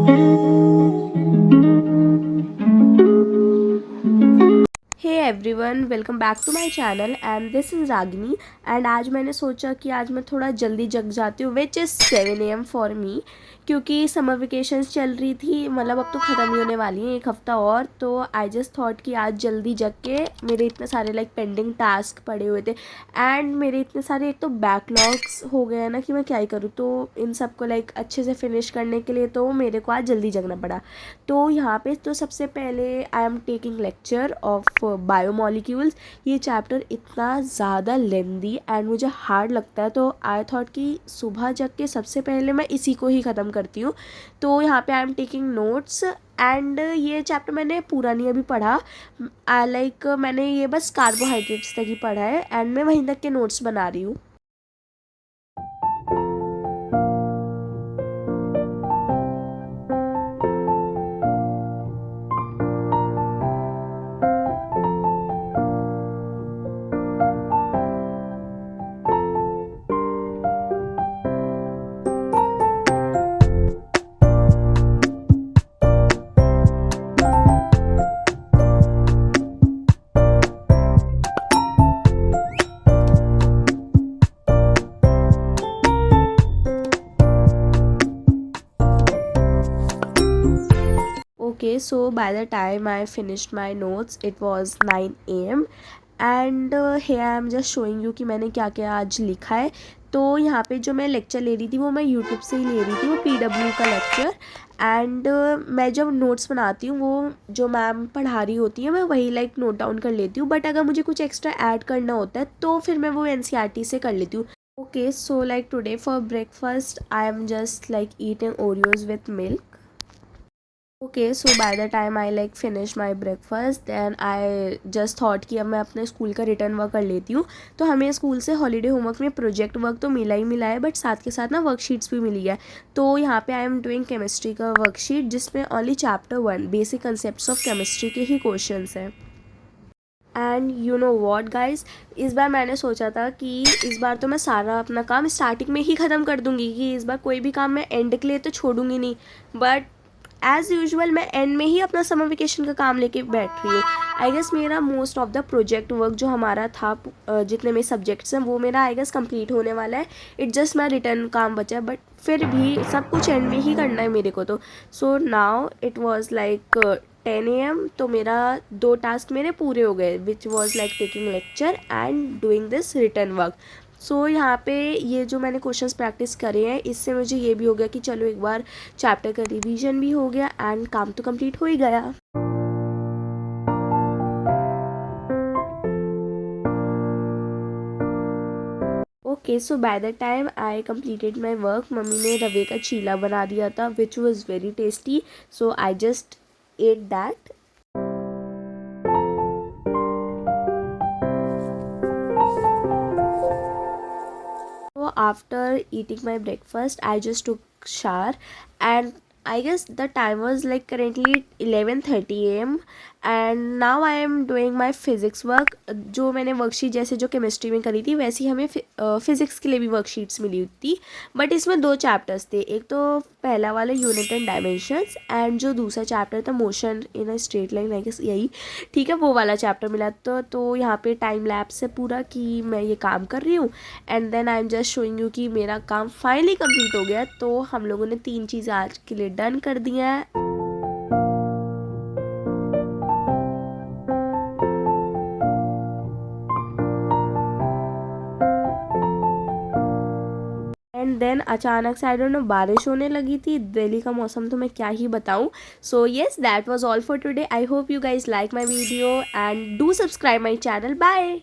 Hey everyone, welcome back to my channel and this is Ragini. And आज मैंने सोचा कि आज मैं थोड़ा जल्दी जग जाती हूँ, which is 7 AM for me, क्योंकि समर वेकेशंस चल रही थी। मतलब अब तो ख़त्म ही होने वाली हैं, एक हफ़्ता और। तो आई जस्ट थॉट कि आज जल्दी जग के, मेरे इतने सारे पेंडिंग टास्क पड़े हुए थे एंड मेरे इतने सारे एक तो बैकलॉग्स हो गए हैं ना कि मैं क्या ही करूँ। तो इन सबको अच्छे से फिनिश करने के लिए तो मेरे को आज जल्दी जगना पड़ा। तो यहाँ पे तो सबसे पहले I am taking lecture of biomolecules. ये चैप्टर इतना ज़्यादा लेंदी एंड मुझे हार्ड लगता है, तो आई थॉट कि सुबह जग के सबसे पहले मैं इसी को ही ख़त्म करती हूँ। तो यहाँ पे I am taking notes and ये चैप्टर मैंने पूरा नहीं अभी पढ़ा। मैंने ये बस कार्बोहाइड्रेट्स तक ही पढ़ा है एंड मैं वहीं तक के नोट्स बना रही हूँ। Okay, so by the time I finished my notes, it was 9 AM and here I am just showing you कि मैंने क्या क्या आज लिखा है। तो यहाँ पे जो मैं लेक्चर ले रही थी वो मैं यूट्यूब से ही ले रही थी, वो PW का लेक्चर। एंड मैं जब नोट्स बनाती हूँ वो जो मैम पढ़ा रही होती है मैं वही नोट डाउन कर लेती हूँ, बट अगर मुझे कुछ एक्स्ट्रा ऐड करना होता है तो फिर मैं वो NCERT से कर लेती हूँ। Okay, so today for breakfast I am just eating Oreos with milk. Okay, so by the time I finish my breakfast then I just thought कि अब मैं अपने स्कूल का रिटर्न वर्क कर लेती हूँ। तो हमें स्कूल से हॉलीडे होमवर्क में प्रोजेक्ट वर्क तो मिला ही मिला है, बट साथ के साथ ना वर्कशीट्स भी मिली है। तो यहाँ पे आई एम डूइंग केमिस्ट्री का वर्कशीट, जिसमें only chapter 1 basic concept of chemistry के ही क्वेश्चन हैं। And you know what guys, इस बार मैंने सोचा था कि इस बार तो मैं सारा अपना काम स्टार्टिंग में ही ख़त्म कर दूँगी, कि इस बार कोई भी काम मैं एंड के लिए तो छोड़ूंगी नहीं। बट एज़ यूजुअल मैं एंड में ही अपना समर वेकेशन का काम लेके बैठ रही हूँ। आई गेस मेरा most of the project work जो हमारा था, जितने मेरे सब्जेक्ट्स हैं वो मेरा आई गेस कंप्लीट होने वाला है। इट जस्ट मैं रिटर्न काम बचा है, बट फिर भी सब कुछ एंड में ही करना है मेरे को। तो so now it was 10 AM, तो मेरा 2 टास्क मेरे पूरे हो गए, which was taking lecture and doing this return work. So यहाँ पे ये जो मैंने क्वेश्चंस प्रैक्टिस करे हैं, इससे मुझे ये भी हो गया कि चलो एक बार चैप्टर का रिवीजन भी हो गया एंड काम तो कंप्लीट हो ही गया। Okay, so by the time I completed my work, mummy ने रवे का चीला बना दिया था which was very tasty, so I just at that. So after eating my breakfast, I just took shower and I guess the time was currently 11:30 AM and now I am doing my physics work। जो मैंने worksheet जैसे जो chemistry में करी थी वैसे ही हमें physics के लिए भी वर्कशीट्स मिली थी, बट इसमें 2 चैप्टर्स थे। एक तो पहला वाला यूनिट एंड डायमेंशंस एंड जो दूसरा चैप्टर था motion in a straight line, I guess यही ठीक है, वो वाला चैप्टर मिला। तो यहाँ पे टाइम लैप्स है पूरा कि मैं ये काम कर रही हूँ and then I am just showing you कि मेरा काम फाइनली कंप्लीट हो गया। तो हम लोगों ने 3 चीज़ें आज के लिए डन कर दी हैं। एंड देन अचानक से आई डोंट नो बारिश होने लगी थी। दिल्ली का मौसम तो मैं क्या ही बताऊँ। So yes, that was all for today. I hope you guys like my video and do subscribe my channel. Bye.